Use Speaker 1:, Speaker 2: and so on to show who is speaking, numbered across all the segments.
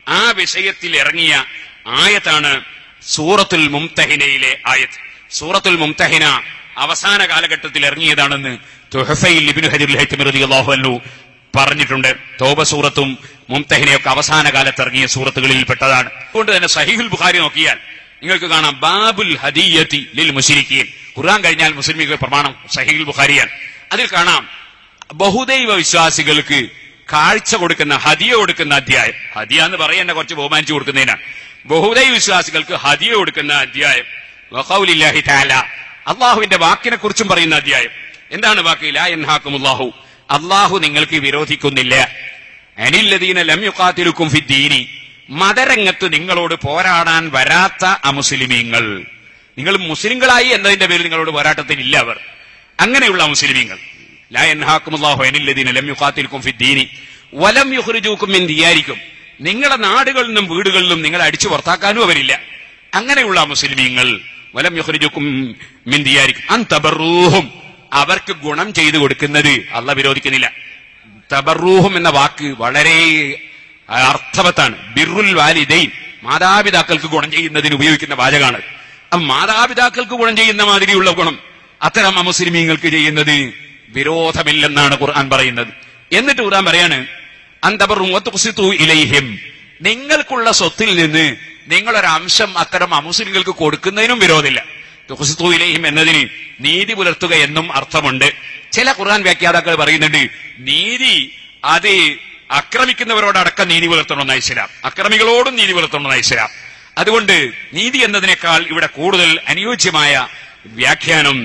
Speaker 1: ആ വിഷയത്തിൽ ഇറങ്ങിയ ആയത്താണ് സൂറത്തുൽ മുംതഹിനയിലെ ആയത്ത്. സൂറത്തുൽ മുംതഹിന അവസാന കാലഘട്ടത്തിൽ ഇറങ്ങിയതാണെന്ന് തുഹഫയിൽ ഇബ്നു ഹജറുൽ ഹൈതമി റളിയല്ലാഹു അൻഹു പറഞ്ഞിട്ടുണ്ട്. തൗബ സൂറത്തും മുംതഹിനയൊക്കെ അവസാന കാലത്ത് ഇറങ്ങിയ സൂറത്തുകളിൽ പെട്ടതാണ്. അതുകൊണ്ട് തന്നെ സഹീഹുൽ ബുഖാരി നോക്കിയാൽ നിങ്ങൾക്ക് കാണാം ബാബുൽ ഹദിയ്യതി ലിൽ മുശ്രിക്കീൻ. ഖുർആൻ കഴിഞ്ഞാൽ മുസ്ലിമീങ്ങളുടെ പ്രമാണം സഹീഹുൽ ബുഖാരിയാണ്. അതിൽ കാണാം ബഹുദൈവ വിശ്വാസികൾക്ക് കാഴ്ച കൊടുക്കുന്ന ഹദിയ കൊടുക്കുന്ന അധ്യായം. ഹദിയ എന്ന് പറയുന്ന കുറച്ച് ബഹുമാനിച്ചു കൊടുക്കുന്നതിനാണ്. ബഹുദൈവ വിശ്വാസികൾക്ക് ഹദിയ കൊടുക്കുന്ന അധ്യായം. വഖൗലില്ലാഹി തആല, അള്ളാഹുവിന്റെ വാക്കിനെ കുറിച്ചും പറയുന്ന അധ്യായം. എന്താണ് വാക്ക്? ലാ യൻഹാകുമുല്ലാഹു, അള്ളാഹു നിങ്ങൾക്ക് വിരോധിക്കുന്നില്ല. അനില്ലദീന ലം യുഖാതിലുക്കും ഫിദ്ദീനി, മതരംഗത്ത് നിങ്ങളോട് പോരാടാൻ വരാത്ത അമുസ്ലിമീങ്ങൾ. നിങ്ങൾ മുസ്ലിങ്ങളായി എന്നതിന്റെ പേരിൽ നിങ്ങളോട് പോരാട്ടത്തിനില്ല അവർ. അങ്ങനെയുള്ള മുസ്ലിമീങ്ങൾ. ലാ യൻഹാകുമുല്ലാഹു അനില്ലദീന ലം യുഖാതിലുക്കും ഫിദ്ദീനി വലം യുഖ്രിജൂകും മിൻ ദിയാരിക്കും, നിങ്ങളുടെ നാടുകളിൽ നിന്നും വീടുകളിൽ നിന്നും നിങ്ങളെ അടിച്ചു പുറത്താക്കാനും അവരില്ല. അങ്ങനെയുള്ള മുസ്ലിമീങ്ങൾ. വലം യുഖ്രിജൂകും മിൻ ദിയാരിക്കും അൻ തബറൂഹും, അവർക്ക് ഗുണം ചെയ്തു കൊടുക്കുന്നത് അല്ലാഹു വിരോധിക്കുന്നില്ല. തബറൂഹും എന്ന വാക്ക് വളരെ അർത്ഥവത്താണ്. ബിർറുൽ വാലിദൈൻ, മാതാപിതാക്കൾക്ക് ഗുണം ചെയ്യുന്നതിന് ഉപയോഗിക്കുന്ന വാചകമാണ്. മാതാപിതാക്കൾക്ക് ഗുണം ചെയ്യുന്ന മാതിരിയുള്ള ഗുണം അത്തരം അമുസ്ലിമീങ്ങൾക്ക് ചെയ്യുന്നത് വിരോധമില്ലെന്നാണ് ഖുർആൻ പറയുന്നത്. എന്നിട്ട് ഖുർആൻ പറയാണ് അന്തബറും വതുഖ്സിതു ഇലൈഹിം, നിങ്ങൾക്കുള്ള സ്വത്തിൽ നിന്ന് നിങ്ങളൊരംശം അത്തരം അമുസ്ലിങ്ങൾക്ക് കൊടുക്കുന്നതിനും വിരോധമില്ല. തുഖ്സിതു ഇലൈഹിം എന്നതിന് നീതി പുലർത്തുക എന്നും അർത്ഥമുണ്ട്. ചില ഖുർആൻ വ്യാഖ്യാതാക്കൾ പറയുന്നുണ്ട് നീതി അത് ആക്രമിക്കുന്നവരോടടക്കം നീതി പുലർത്തണമെന്ന ഇസ്ലാം, അക്രമികളോടും നീതി പുലർത്തണമെന്ന ഇസ്ലാം. അതുകൊണ്ട് നീതി എന്നതിനേക്കാൾ ഇവിടെ കൂടുതൽ അനുയോജ്യമായ വ്യാഖ്യാനം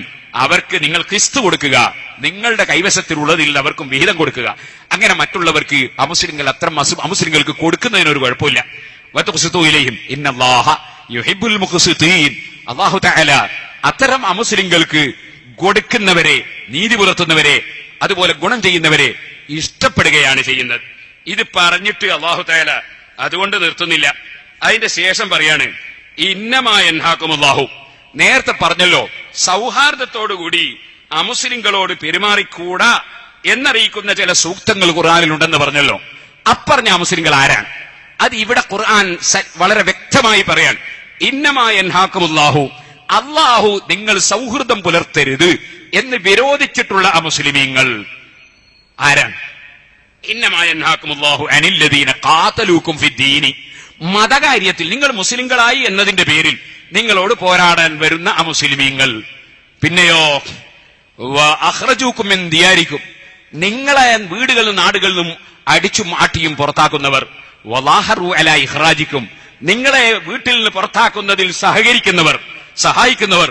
Speaker 1: അവർക്ക് നിങ്ങൾ ക്രിസ്തു കൊടുക്കുക, നിങ്ങളുടെ കൈവശത്തിലുള്ളതിൽ അവർക്കും വിഹിതം കൊടുക്കുക. അങ്ങനെ മറ്റുള്ളവർക്ക് അമുസ്ലിങ്ങൾ അത്തരം അമുസ്ലിങ്ങൾക്ക് കൊടുക്കുന്നതിനൊരു കുഴപ്പമില്ല. വതുഖ്സിതു ഇലൈഹിം ഇന്നല്ലാഹ യുഹിബ്ബുൽ മുഖ്സിതീൻ, അല്ലാഹു തആല അത്തരം അമുസ്ലിങ്ങൾക്ക് കൊടുക്കുന്നവരെ, നീതി പുലർത്തുന്നവരെ, അതുപോലെ ഗുണം ചെയ്യുന്നവരെ ഇഷ്ടപ്പെടുകയാണ് ചെയ്യുന്നത്. ഇത് പറഞ്ഞിട്ട് അല്ലാഹു തആല അതുകൊണ്ട് നിർത്തുന്നില്ല. അതിന്റെ ശേഷം പറയാണ് ഇന്നമാ യൻഹാകുമുല്ലാഹു, നേരത്തെ പറഞ്ഞല്ലോ സൗഹാർദ്ദത്തോടുകൂടി അമുസ്ലിങ്ങളോട് പെരുമാറിക്കൂടാ എന്നറിയിക്കുന്ന ചില സൂക്തങ്ങൾ ഖുർആനിലുണ്ടെന്ന് പറഞ്ഞല്ലോ. അപ്പറഞ്ഞ അമുസ്ലിങ്ങൾ ആരാണ്? അത് ഇവിടെ ഖുർആൻ വളരെ വ്യക്തമായി പറയാൻ. ഇന്നമാ യൻഹാകുമുല്ലാഹു, അല്ലാഹു നിങ്ങൾ സൗഹൃദം പുലർത്തരുത് എന്ന് വിരോധിച്ചിട്ടുള്ള അമുസ്ലിമീങ്ങൾ ആരാണ്? ഇന്നമാ യൻഹാകുമുല്ലാഹു അനില്ലദീന ഖാതലൂകും ഫിദ്ദീനി, മതകാര്യത്തിൽ നിങ്ങൾ മുസ്ലിങ്ങളായി എന്നതിന്റെ പേരിൽ നിങ്ങളോട് പോരാടാൻ വരുന്ന അമുസ്ലിമീങ്ങൾ. പിന്നെയോ അഖ്റജൂകും മിൻ ദിയാരിക്കും, നിങ്ങളെ വീടുകളിലും നാടുകളിലും അടിച്ചും ആട്ടിയും പുറത്താക്കുന്നവർ. വലാഹറു അലാ ഇഖ്റാജിക്കും, നിങ്ങളെ വീട്ടിൽ നിന്ന് പുറത്താക്കുന്നതിൽ സഹകരിക്കുന്നവർ, സഹായിക്കുന്നവർ.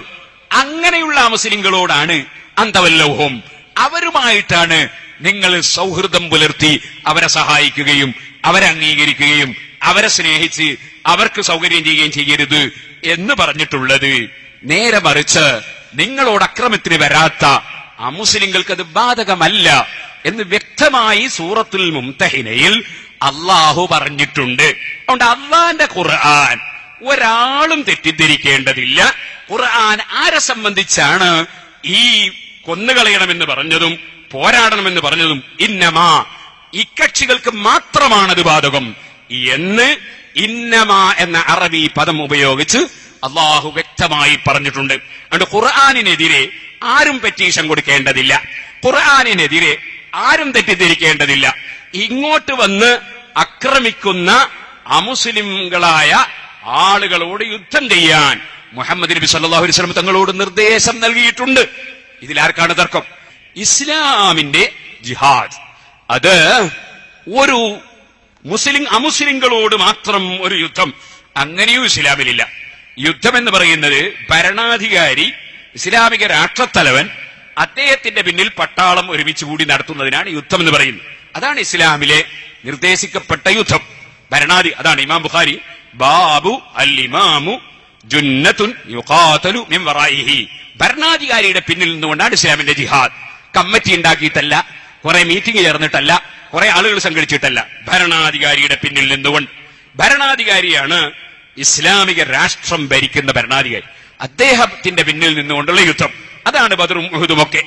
Speaker 1: അങ്ങനെയുള്ള മുസ്ലിങ്ങളോടാണ് അന്തവല്ലൗഹും, അവരുമായിട്ടാണ് നിങ്ങൾ സൗഹൃദം പുലർത്തി അവരെ സഹായിക്കുകയും അവരെ അംഗീകരിക്കുകയും അവരെ സ്നേഹിച്ച് അവർക്ക് സൗകര്യം ചെയ്യുകയും ചെയ്യരുത് എന്ന് പറഞ്ഞിട്ടുള്ളത്. നേരെ മറിച്ച് നിങ്ങളോട് അക്രമത്തിന് വരാത്ത അമുസ്ലിങ്ങൾക്ക് അത് ബാധകമല്ല എന്ന് വ്യക്തമായി സൂറത്തുൽ മുംതഹിനയിൽ അള്ളാഹു പറഞ്ഞിട്ടുണ്ട്. അതുകൊണ്ട് അള്ളാന്റെ ഖുർആൻ ഒരാളും തെറ്റിദ്ധരിക്കേണ്ടതില്ല. ഖുർആൻ ആരെ സംബന്ധിച്ചാണ് ഈ കൊന്നുകളയണമെന്ന് പറഞ്ഞതും പോരാടണമെന്ന് പറഞ്ഞതും ഇന്നമാ ഇക്കക്ഷികൾക്ക് മാത്രമാണത് ബാധകം എന്ന് ഇന്നമാ എന്ന അറബി പദം ഉപയോഗിച്ച് അള്ളാഹു വ്യക്തമായി പറഞ്ഞിട്ടുണ്ട്. അതുകൊണ്ട് ഖുർആനിനെതിരെ ആരും പെറ്റീഷൻ കൊടുക്കേണ്ടതില്ല, ഖുർആനിനെതിരെ ആരും തെറ്റിദ്ധരിക്കേണ്ടതില്ല. ഇങ്ങോട്ട് വന്ന് ആക്രമിക്കുന്ന അമുസ്ലിംകളായ ആളുകളോട് യുദ്ധം ചെയ്യാൻ മുഹമ്മദ് നബി സല്ലല്ലാഹു അലൈഹി വസല്ലം തങ്ങളോട് നിർദ്ദേശം നൽകിയിട്ടുണ്ട്. ഇതിലാർക്കാണ് തർക്കം? ഇസ്ലാമിന്റെ ജിഹാദ് അത് ഒരു അമുസ്ലിങ്ങളോട് മാത്രം ഒരു യുദ്ധം, അങ്ങനെയും ഇസ്ലാമിലില്ല. യുദ്ധം എന്ന് പറയുന്നത് ഭരണാധികാരി, ഇസ്ലാമിക രാഷ്ട്രത്തലവൻ, അദ്ദേഹത്തിന്റെ പിന്നിൽ പട്ടാളം ഒരുമിച്ച് കൂടി നടത്തുന്നതിനാണ് യുദ്ധം എന്ന് പറയുന്നത്. അതാണ് ഇസ്ലാമിലെ നിർദ്ദേശിക്കപ്പെട്ട യുദ്ധം. അതാണ് ഇമാം ബുഖാരി ബാബു അൽ ഇമാമു ജുന്നത്തുൻ യുഖാതലു മിൻ വറായിഹി, ഭരണാധികാരിയുടെ പിന്നിൽ നിന്നുകൊണ്ടാണ് ഇസ്ലാമിന്റെ ജിഹാദ്. കമ്മിറ്റി ഉണ്ടാക്കിയിട്ടല്ല, കുറെ മീറ്റിംഗ് ചേർന്നിട്ടല്ല, കുറെ ആളുകൾ സംഘടിച്ചിട്ടല്ല, ഭരണാധികാരിയുടെ പിന്നിൽ നിന്നുകൊണ്ട്. ഭരണാധികാരിയാണ് ഇസ്ലാമിക രാഷ്ട്രം ഭരിക്കുന്ന ഭരണാധികാരി. അദ്ദേഹത്തിന്റെ പിന്നിൽ നിന്നുകൊണ്ടുള്ള യുദ്ധം, അതാണ് ബദറും ഉഹുദും ഒക്കെ.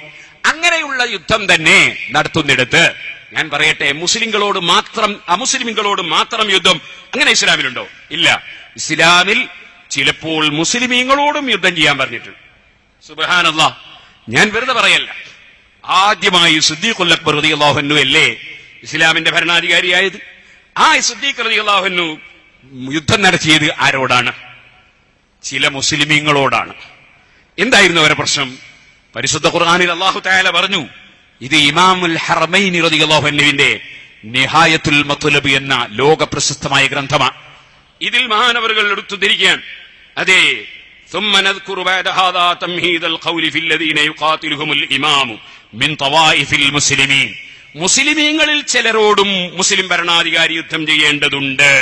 Speaker 1: അങ്ങനെയുള്ള യുദ്ധം തന്നെ നടത്തുന്നിടത്ത് ഞാൻ പറയട്ടെ, മുസ്ലിങ്ങളോട് മാത്രം അമുസ്ലിമിങ്ങളോട് മാത്രം യുദ്ധം അങ്ങനെ ഇസ്ലാമിലുണ്ടോ? ഇല്ല. ഇസ്ലാമിൽ ചിലപ്പോൾ മുസ്ലിമീങ്ങളോടും യുദ്ധം ചെയ്യാൻ പറഞ്ഞിട്ടുണ്ട്. സുബ്ഹാനല്ലാഹ്, ഞാൻ വെറുതെ പറയല്ല. ആദ്യമായി സിദ്ദീഖുൽ അക്ബർ റളിയല്ലാഹു അൻഹു അല്ലേ ഇസ്ലാമിന്റെ ഭരണാധികാരിയായത്? ആ സിദ്ദീഖ് റളിയല്ലാഹു അൻഹു യുദ്ധം നടത്തിയത് ആരോടാണ്? ചില മുസ്ലിമീങ്ങളോടാണ്. എന്തായിരുന്നു അവരുടെ പ്രശ്നം? പരിശുദ്ധ ഖുർആനിൽ അല്ലാഹു തആല പറഞ്ഞു, ഇത് ഇമാമുൽ ഹറമൈൻ റളിയല്ലാഹു അൻഹുവിന്റെ നിഹായത്തുൽ മത്ലബ് എന്ന ലോക പ്രശസ്തമായ ഗ്രന്ഥമാണ്. ഇതിൽ മഹാനവറുകൾ എടുത്തുദ്ധരിക്കാൻ, അതെ, ثم نذكر بعد هذا تمهيد القول في الذين يقاتلهم الامام من طوائف المسلمين. മുസ്ലിമീങ്ങളിൽ ചിലരോടും മുസ്ലിം ഭരണാധികാരി യുദ്ധം ചെയ്യേണ്ടതുണ്ട്.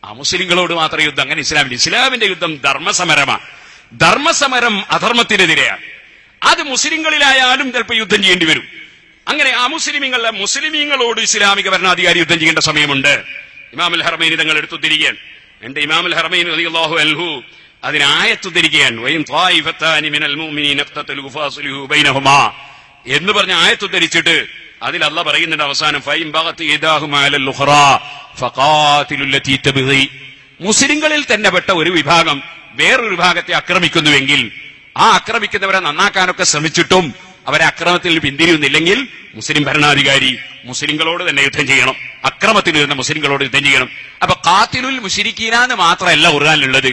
Speaker 1: ആ മുസ്ലിങ്ങളോട് മാത്രം യുദ്ധം അങ്ങനെ ഇസ്ലാമിന്റെ യുദ്ധം ധർമ്മസമരമാണ്. ധർമ്മസമരം അധർമ്മത്തിനെതിരെയാണ്. അത് മുസ്ലിങ്ങളിലായാലും ചിലപ്പോൾ യുദ്ധം ചെയ്യേണ്ടി വരും. അങ്ങനെ മുസ്ലിമീങ്ങളോട് ഇസ്ലാമിക ഭരണാധികാരി യുദ്ധം ചെയ്യേണ്ട സമയമുണ്ട്. ഇമാമുൽ ഹറമൈൻ തങ്ങൾ എടുത്തുദ്ധരിക്കുകയാണ്. എന്റെ ഇമാമുൽ ഹറമൈൻ റളിയല്ലാഹു അൻഹു അതിനായത്തുദ്ധരിക്കുകയാണ്. വൈൻ ത്വായിഫത്താനി മിനൽ മുഅ്മിനീന ഖതലു ഫാസ്ലിഹു ബൈനഹുമാ എന്ന് പറഞ്ഞ ആയത്തുദ്ധരിച്ചിട്ട് അതിൽ അല്ലാഹ് പറയുന്നുണ്ട് അവസാനം, ഫൈൻ ബഗത് ഇദാഹുമാ അലൽ ഉഖറാ ഫഖാതിലുൽ ലതീ തബ്ഗി. മുസ്ലിങ്ങളിൽ തന്നെ പെട്ട ഒരു വിഭാഗം വേറൊരു വിഭാഗത്തെ ആക്രമിക്കുന്നുവെങ്കിൽ ആ ആക്രമിക്കുന്നവരെ നന്നാക്കാനൊക്കെ ശ്രമിച്ചിട്ടും അവരെ അക്രമത്തിൽ പിന്തിരിയുന്നില്ലെങ്കിൽ മുസ്ലിം ഭരണാധികാരി മുസ്ലിങ്ങളോട് തന്നെ യുദ്ധം ചെയ്യണം. അക്രമത്തിൽ വരുന്ന മുസ്ലിങ്ങളോട് യുദ്ധം ചെയ്യണം. അപ്പൊ ഖാതിലുൽ മുശ്രിക്കീന എന്ന് മാത്രമല്ല ഖുർആനിലുള്ളത്,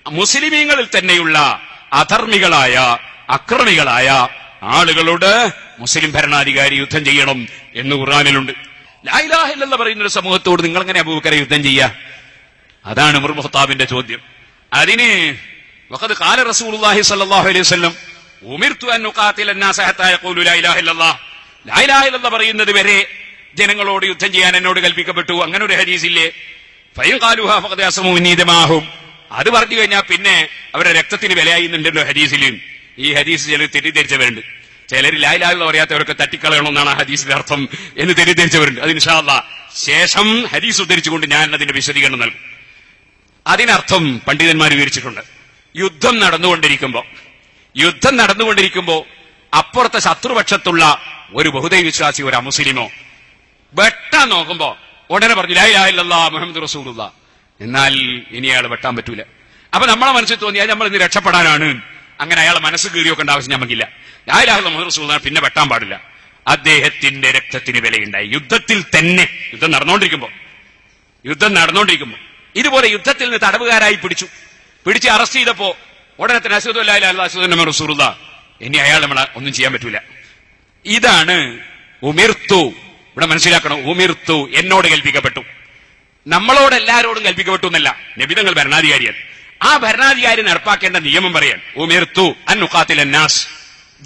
Speaker 1: മുസ്ലിമീങ്ങളിൽ തന്നെയുള്ള അധർമ്മികളായ അക്രമികളായ ആളുകളോട് മുസ്ലിം ഭരണാധികാരി യുദ്ധം ചെയ്യണം എന്ന് ഖുർആനിലുണ്ട്. ലാ ഇലാഹ ഇല്ലല്ലാഹ് പറയുന്ന ഒരു സമൂഹത്തോട് നിങ്ങൾ എങ്ങനെ അബൂബക്കറെ യുദ്ധം ചെയ്യുക? അതാണ് ഉമർ ഇബ്നു ഖത്താബിന്റെ ചോദ്യം. അതിന് വഖദ് ഖാല റസൂലുള്ളാഹി സ്വല്ലല്ലാഹു അലൈഹി വസല്ലം ഉമിർതു അൻ ഉഖാതില അന്നാസ ഹത്താ യഖൂലു ലാ ഇലാഹ ഇല്ലല്ലാഹ്. ലാ ഇലാഹ ഇല്ലല്ലാഹ് പറയുന്നത് വരെ ജനങ്ങളോട് യുദ്ധം ചെയ്യാൻ എന്നോട് കൽപ്പിക്കപ്പെട്ടു. അങ്ങനെ ഒരു ഹദീസില്ലേ? ഫൈൻ ഖാലുഹാ ഫഖദ് അസ്മു മിന്നീ ദമാഹും. അത് പറഞ്ഞു കഴിഞ്ഞാൽ പിന്നെ അവരുടെ രക്തത്തിന് വിലയായിന്നുണ്ടല്ലോ ഹദീസിൽ. ഈ ഹദീസ് ചിലർ തെറ്റിദ്ധരിച്ചവരുണ്ട്. ചിലർ ലാ ഇലാഹ ഇല്ലല്ലാഹ് പറയാത്തവരൊക്കെ തട്ടിക്കളയണമെന്നാണ് ആ ഹദീസിന്റെ അർത്ഥം എന്ന് തെറ്റിദ്ധരിച്ചവരുണ്ട്. അത് ഇൻഷാ അല്ലാഹ് ശേഷം ഹദീസ് ഉദ്ധരിച്ചുകൊണ്ട് ഞാൻ അതിന്റെ വിശദീകരണം നൽകും. അതിനർത്ഥം പണ്ഡിതന്മാർ വിവരിച്ചിട്ടുണ്ട്. യുദ്ധം നടന്നുകൊണ്ടിരിക്കുമ്പോ അപ്പുറത്തെ ശത്രുപക്ഷത്തുള്ള ഒരു ബഹുദൈവ വിശ്വാസി, ഒരു അമുസ്ലിമോ വെട്ടാൻ നോക്കുമ്പോ ഉടനെ പറഞ്ഞു ലാ ഇലാഹ ഇല്ലല്ലാഹ് മുഹമ്മദ് റസൂലുള്ളാഹ്. എന്നാൽ ഇനി അയാൾ വെട്ടാൻ പറ്റൂല. അപ്പൊ നമ്മളെ മനസ്സിൽ തോന്നി അത് നമ്മൾ ഇന്ന് രക്ഷപ്പെടാനാണ്. അങ്ങനെ അയാളെ മനസ്സ് കീറിയൊക്കേണ്ട ആവശ്യം നമുക്കില്ല. ലാ ഇലാഹ ഇല്ലല്ലാഹ് മുഹമ്മദ് റസൂലുള്ളാഹ് പിന്നെ വെട്ടാൻ പാടില്ല. അദ്ദേഹത്തിന്റെ രക്തത്തിന് വിലയുണ്ടായി. യുദ്ധത്തിൽ തന്നെ യുദ്ധം നടന്നുകൊണ്ടിരിക്കുമ്പോ ഇതുപോലെ യുദ്ധത്തിൽ നിന്ന് തടവുകാരായി പിടിച്ച് അറസ്റ്റ് ചെയ്തപ്പോ ഉടനെ തന്നെ അശ്ഹദു അല്ലാ ഇലാഹ ഇല്ലല്ലാഹ് അശ്ഹദു അന്ന മുഹമ്മദൻ റസൂലുള്ളാഹ്. ഇനി അയാൾ നമ്മളെ ഒന്നും ചെയ്യാൻ പറ്റൂല. ഇതാണ് ഉമിർത്തു. ഇവിടെ മനസ്സിലാക്കണം, ഉമിർത്തു എന്നോട് കൽപ്പിക്കപ്പെട്ടു. നമ്മളോട് എല്ലാരോടും കൽപ്പിക്കപ്പെട്ടു എന്നല്ല, നബിതങ്ങൾ ഭരണാധികാരിയാണ്. ആ ഭരണാധികാരി നടപ്പാക്കേണ്ട നിയമം പറയാൻ ഉമിർത്തു അൻ ഉഖാതില അന്നാസ്.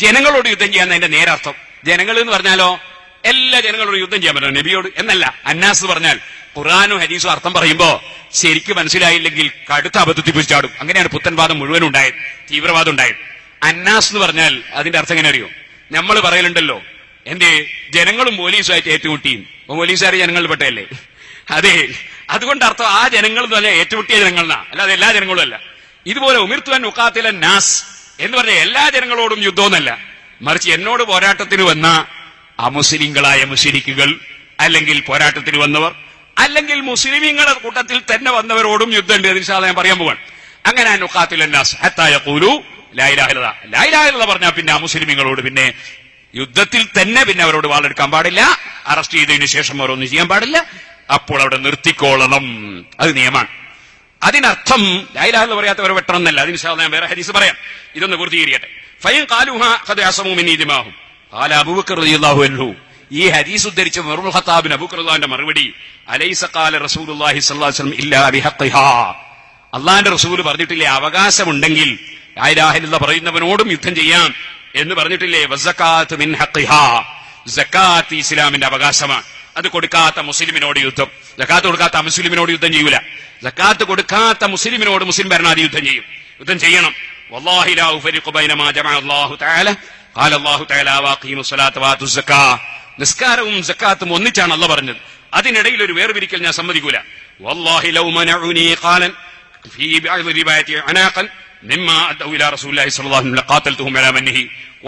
Speaker 1: ജനങ്ങളോട് യുദ്ധം ചെയ്യാൻ അതിന്റെ നേരർത്ഥം. ജനങ്ങൾ എന്ന് പറഞ്ഞാലോ എല്ലാ ജനങ്ങളോട് യുദ്ധം ചെയ്യാൻ പറ്റും, നബിയോട് എന്നല്ല. അന്നാസ് പറഞ്ഞാൽ ഖുർആനും ഹദീസും അർത്ഥം പറയുമ്പോ ശരിക്കും മനസ്സിലായില്ലെങ്കിൽ കടുത്ത അബദ്ധത്തിൽ പിടിച്ചാടും. അങ്ങനെയാണ് പുത്തൻവാദം മുഴുവൻ ഉണ്ടായത്, തീവ്രവാദം ഉണ്ടായത്. അന്നാസ് എന്ന് പറഞ്ഞാൽ അതിന്റെ അർത്ഥം എങ്ങനെ അറിയോ? നമ്മൾ പറയലുണ്ടല്ലോ, എന്റെ ജനങ്ങളും പോലീസുമായിട്ട് ഏറ്റുമുട്ടിയും. പോലീസുകാർ ജനങ്ങളിൽ പെട്ടതല്ലേ? അതെ, അതുകൊണ്ട് അർത്ഥം ആ ജനങ്ങൾ എന്ന് പറഞ്ഞാൽ ഏറ്റുമുട്ടിയ ജനങ്ങളാ, അല്ലാതെ എല്ലാ ജനങ്ങളും അല്ല. ഇതുപോലെ ഉമിർത്തു അൻ ഉഖാതില നാസ് എന്ന് പറഞ്ഞ എല്ലാ ജനങ്ങളോടും യുദ്ധമൊന്നല്ല, മറിച്ച് എന്നോട് പോരാട്ടത്തിന് വന്ന അമുസ്ലിങ്ങളായ മുശ്രിക്കുകൾ, അല്ലെങ്കിൽ പോരാട്ടത്തിന് വന്നവർ, അല്ലെങ്കിൽ മുസ്ലിമീങ്ങളുടെ കൂട്ടത്തിൽ തന്നെ വന്നവരോടും യുദ്ധമുണ്ട്. ഇൻഷാ അല്ലാഹ് ഞാൻ പറയാൻ പോവാണ്. അങ്ങനെ അൻ ഉഖാതില നാസ് ഹത്താ യഖൂലു ലാ ഇലാഹ ഇല്ലല്ലാഹ്. ലാ ഇലാഹ ഇല്ലല്ലാഹ് പറഞ്ഞാൽ പിന്നെ മുസ്ലിമീങ്ങളോട് പിന്നെ യുദ്ധത്തിൽ തന്നെ പിന്നെ അവരോട് വാളെടുക്കാൻ പാടില്ല, അറസ്റ്റ് ചെയ്തതിനു ശേഷം അവരൊന്നും ചെയ്യാൻ പാടില്ല, അപ്പോൾ അവിടെ നിർത്തിക്കോളണം. അത് നിയമമാണ്. അതിനർത്ഥം ലാ ഇലാഹ ഇല്ലല്ലാഹ് പറയാത്തവരെ വെട്ടണം എന്നല്ല. അത് ഇൻഷാ അല്ലാഹ് ഞാൻ വേറെ ഹദീസ് പറയാം. ഇതൊന്ന് പൂർത്തീകരിക്കട്ടെ. ഫൈൻ ഖാലുഹാ ഖദ് അസ്മു മിന്നീ ദിമാഹും ഖാല അബൂബക്കർ റളിയല്ലാഹു അൻഹു. ഈ ഹദീസ് ഉദ്ധരിച്ച ഉമർ ഇബ്നു ഖത്താബിന് അബൂബക്കർ റളിയല്ലാഹുവിന്റെ മറുപടി, അലൈസ ഖാല റസൂലുള്ളാഹി സ്വല്ലല്ലാഹു അലൈഹി വസല്ലം ഇല്ലാ ബിഹഖിഹാ. അല്ലാഹുവിന്റെ റസൂൽ പറഞ്ഞിട്ടില്ലേ അവകാശമുണ്ടെങ്കിൽ ലാ ഇലാഹ ഇല്ലല്ലാഹ് പറയുന്നവനോടും യുദ്ധം ചെയ്യാം എന്ന് പറഞ്ഞിട്ടില്ലേ? വസകാത്ത് മിൻ ഹഖിഹാ. സകാത്ത് ഇസ്ലാമിന്റെ അവകാശമാണ്. അത് കൊടുക്കാത്ത മുസ്ലിമിനോട് യുദ്ധം, സകാത്ത് കൊടുക്കാത്ത മുസ്ലിമിനോട് യുദ്ധം ചെയ്യൂല. സകാത്ത് കൊടുക്കാത്ത മുസ്ലിമിനോട് മുസ്ലിം ഭരണാധികാരി യുദ്ധം ചെയ്യണം. വല്ലാഹി ലാ ഉഫരിഖു ബൈന മാ ജമഅ അല്ലാഹു തആല ഖാല അല്ലാഹു തആല വഅഖീമു സ്വലാത്ത വആതു സക്കാ. നിസ്കാരവും സക്കാത്തും ഒന്നിച്ചാണ് അല്ലാഹ് പറഞ്ഞത്. അതിനിടയിൽ ഒരു വേർപിരിക്കൽ ഞാൻ സമ്മതിക്കൂല. വല്ലാഹി ലൗ മനഉനി ഖാലൻ ഫീ ബഅദ് റിവായത്തി അനാഖൻ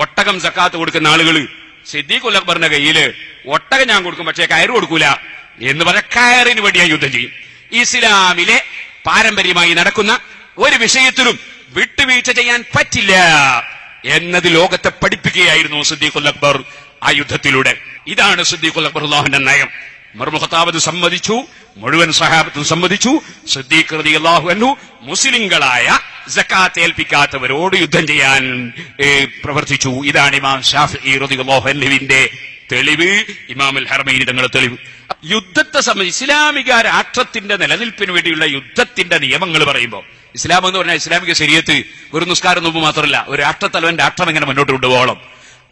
Speaker 1: ഒട്ടകം സക്കാത്ത് കൊടുക്കുന്ന ആളുകള് സിദ്ദീഖുൽ അക്ബറിന്റെ കയ്യില് ഒട്ടകം ഞാൻ കൊടുക്കും, പക്ഷേ കയറ് കൊടുക്കൂല എന്ന് പറഞ്ഞ കയറിന് വേണ്ടി ഞാൻ യുദ്ധം ചെയ്യും. ഇസ്ലാമിലെ പാരമ്പര്യമായി നടക്കുന്ന ഒരു വിഷയത്തിലും വിട്ടുവീഴ്ച ചെയ്യാൻ പറ്റില്ല എന്നത് ലോകത്തെ പഠിപ്പിക്കുകയായിരുന്നു സിദ്ദീഖുൽ അക്ബർ ആ യുദ്ധത്തിലൂടെ. ഇതാണ് സിദ്ദീഖുൽ അക്ബർ അല്ലാഹുവിന്റെ നയം. ഉമർ ഖത്താബ് സമ്മതിച്ചു, മുഴുവൻ സഹാബത്തും സമ്മതിച്ചു. സിദ്ദീഖ് റളിയല്ലാഹു അൻഹു മുസ്ലിങ്ങളായ സക്കാത്ത് ഏൽപ്പിക്കാത്തവരോട് യുദ്ധം ചെയ്യാൻ പ്രവർത്തിച്ചു. ഇതാണ് ഇമാം ശാഫിഈ റളിയല്ലാഹു അൻഹുവിന്റെ തെളിവ്, ഇമാമുൽ ഹറമൈനി തങ്ങളുടെ തെളിവ്. യുദ്ധത്തെ സംബന്ധിച്ച് ഇസ്ലാമിക രാഷ്ട്രത്തിന്റെ നിലനിൽപ്പിന് വേണ്ടിയുള്ള യുദ്ധത്തിന്റെ നിയമങ്ങൾ പറയുമ്പോൾ, ഇസ്ലാം എന്ന് പറഞ്ഞാൽ ഇസ്ലാമിക ശരീഅത്ത് ഒരു നിസ്കാരം നോമ്പ് മാത്രമല്ല, ഒരു രാഷ്ട്രത്തലവൻ രാഷ്ട്രം എങ്ങനെ മുന്നോട്ട് കൊണ്ടുപോകണം,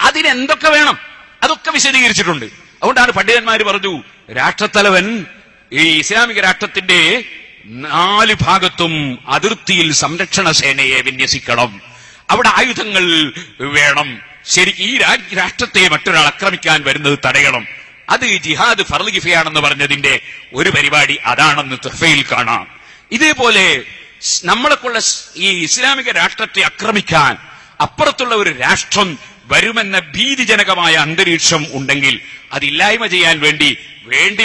Speaker 1: അതിനെന്തൊക്കെ വേണം, അതൊക്കെ വിശദീകരിച്ചിട്ടുണ്ട്. അതുകൊണ്ടാണ് പണ്ഡിതന്മാർ പറഞ്ഞു, രാഷ്ട്രത്തലവൻ ഈ ഇസ്ലാമിക രാഷ്ട്രത്തിന്റെ 4 ഭാഗത്തും അതിർത്തിയിൽ സംരക്ഷണ സേനയെ വിന്യസിക്കണം, അവിടെ ആയുധങ്ങൾ വേണം, ശരി ഈ രാഷ്ട്രത്തെ മറ്റൊരാൾ ആക്രമിക്കാൻ വരുന്നത് തടയണം. അത് ജിഹാദ് ഫർള് കിഫയാണെന്ന് പറഞ്ഞതിന്റെ ഒരു പരിപാടി അതാണെന്ന് തുഹ്ഫയിൽ കാണാം. ഇതേപോലെ നമ്മളെക്കുള്ള ഈ ഇസ്ലാമിക രാഷ്ട്രത്തെ ആക്രമിക്കാൻ അപ്പുറത്തുള്ള ഒരു രാഷ്ട്രം വരുമെന്ന ഭീതിജനകമായ അന്തരീക്ഷം ഉണ്ടെങ്കിൽ അതില്ലായ്മ ചെയ്യാൻ വേണ്ടി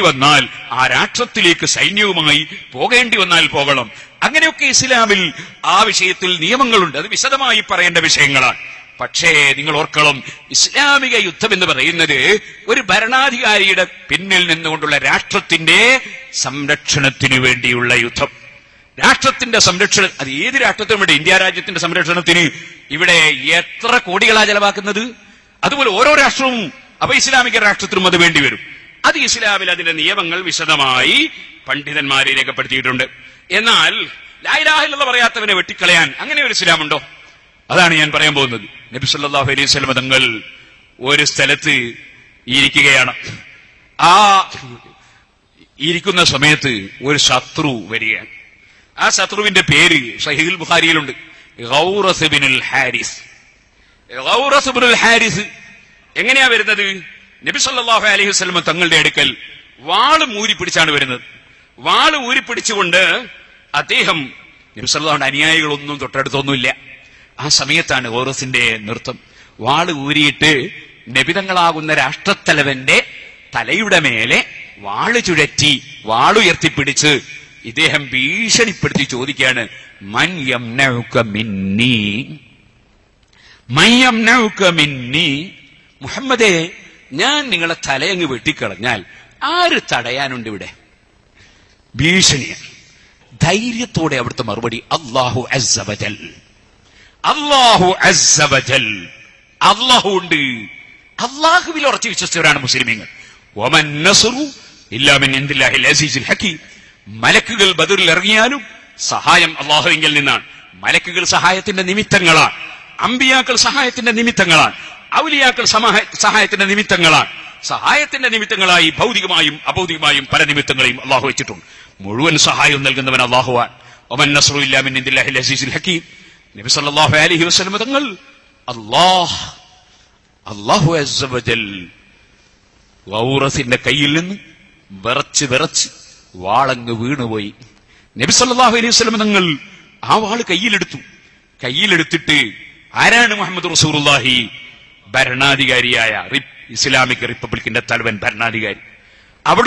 Speaker 1: വന്നാൽ ആ രാഷ്ട്രത്തിലേക്ക് സൈന്യവുമായി പോകേണ്ടി വന്നാൽ പോകണം. അങ്ങനെയൊക്കെ ഇസ്ലാമിൽ ആ വിഷയത്തിൽ നിയമങ്ങളുണ്ട്. അത് വിശദമായി പറയേണ്ട വിഷയങ്ങളാണ്. പക്ഷേ നിങ്ങൾ ഓർക്കണം, ഇസ്ലാമിക യുദ്ധം എന്ന് പറയുന്നത് ഒരു ഭരണാധികാരിയുടെ പിന്നിൽ നിന്നുകൊണ്ടുള്ള രാഷ്ട്രത്തിന്റെ സംരക്ഷണത്തിന് വേണ്ടിയുള്ള യുദ്ധം. രാഷ്ട്രത്തിന്റെ സംരക്ഷണം, അത് ഏത് രാഷ്ട്രത്തിനും വേണ്ടി, ഇന്ത്യ രാജ്യത്തിന്റെ സംരക്ഷണത്തിന് ഇവിടെ എത്ര കോടികളാ ചെലവാക്കുന്നത്, അതുപോലെ ഓരോ രാഷ്ട്രവും അപ്പൊ ഇസ്ലാമിക രാഷ്ട്രത്തിനും അത് വേണ്ടി വരും. അത് ഇസ്ലാമിൽ അതിന്റെ നിയമങ്ങൾ വിശദമായി പണ്ഡിതന്മാരെ രേഖപ്പെടുത്തിയിട്ടുണ്ട്. എന്നാൽ ലാ ഇലാഹ ഇല്ലല്ലാഹ് പറയാത്തവനെ വെട്ടിക്കളയാൻ അങ്ങനെ ഒരു ഇസ്ലാമുണ്ടോ? അതാണ് ഞാൻ പറയാൻ പോകുന്നത്. നബി സല്ലല്ലാഹു അലൈഹി വസല്ലം തങ്ങൾ ഒരു സ്ഥലത്ത് ഇരിക്കുകയാണ്. ആ ഇരിക്കുന്ന സമയത്ത് ഒരു ശത്രു വരികയാണ്. ആ ശത്രുവിന്റെ പേര് സഹീഹുൽ ബുഖാരിയിലുണ്ട്, ഗൗറസ് ഇബ്നുൽ ഹാരിസ്. ഗൗറസ് ഇബ്നുൽ ഹാരിസ് എങ്ങനെയാ വരുന്നത്? നബി സല്ലല്ലാഹു അലൈഹി വസല്ലം തങ്ങളുടെ അടുക്കൽ വാള് ഊരിപ്പിടിച്ചാണ് വരുന്നത്. വാള് ഊരിപ്പിടിച്ചുകൊണ്ട് അദ്ദേഹം, നബി സല്ലല്ലാഹുവിന്റെ അനുയായികളൊന്നും തൊട്ടടുത്തൊന്നുമില്ല. ആ സമയത്താണ് ഗൗറസിന്റെ നൃത്തം. വാള് ഊരിയിട്ട് നബിതങ്ങളാകുന്ന രാഷ്ട്രത്തലവന്റെ തലയുടെ മേലെ വാള് ചുഴറ്റി വാളുയർത്തിപ്പിടിച്ച് ഇദ്ദേഹം ഭീഷണിപ്പെടുത്തി ചോദിക്കുകയാണ്, മൻ യംനഉക മിന്നീ, മൻ യംനഉക മിന്നീ, മുഹമ്മദേ ഞാൻ നിങ്ങളെ തലയങ്ങ് വെട്ടിക്കളഞ്ഞാൽ ആര് തടയാനുണ്ട് ഇവിടെ? ഭീഷണിയാണ്. ധൈര്യത്തോടെ അവിടുത്തെ മറുപടി, അല്ലാഹു അസ്സ വജൽ, അല്ലാഹു അസ്സ വജൽ, അല്ലാഹു ഉണ്ട്. അല്ലാഹുവിൽ ഉറച്ചു വിശ്വസിച്ചവരാണ് മുസ്ലിമീങ്ങൾ. വമൻ നസ്റു ഇല്ലാ മിൻ ഇൻദില്ലാഹിൽ അസീസിൽ ഹകീം. മലക്കുകൾ ബദറിൽ ഇറങ്ങിയാലും സഹായം അല്ലാഹുവിങ്കിൽ നിന്നാണ്. മലക്കുകൾ സഹായത്തിന്റെ നിമിത്തങ്ങളാണ്, അമ്പിയാക്കൾ സഹായത്തിന്റെ നിമിത്തങ്ങളാണ്, ഔലിയാക്കൾ സഹായത്തിന്റെ നിമിത്തങ്ങളാണ്. സഹായത്തിന്റെ നിമിത്തങ്ങളായി ഭൗതികമായും അഭൗതികമായും പല നിമിത്തങ്ങളെയും അല്ലാഹു വെച്ചിട്ടുണ്ട്. മുഴുവൻ സഹായം നൽകുന്നവൻ അല്ലാഹുവാൻ. വമൻ നസ്റു ഇല്ലാ മിൻ ഇൻദില്ലാഹിൽ അസീസിൽ ഹകീം. നബി സല്ലല്ലാഹു അലൈഹി വസല്ലം തങ്ങൾ അല്ലാഹു അസ്സ വജൽ ഗൗറസിന്റെ കയ്യിൽ നിന്ന് വിറച്ച് വാളങ്ങ് വീണുപോയി. നബി സല്ലല്ലാഹു അലൈഹി വസല്ലം തങ്ങൾ ആ വാള് കയ്യിലെടുത്തിട്ട് ആരാണ് മുഹമ്മദ് റസൂലുള്ളാഹി? ഭരണാധികാരിയായ ഇസ്ലാമിക് റിപ്പബ്ലിക്കിന്റെ തലവൻ ഭരണാധികാരി. അവിടെ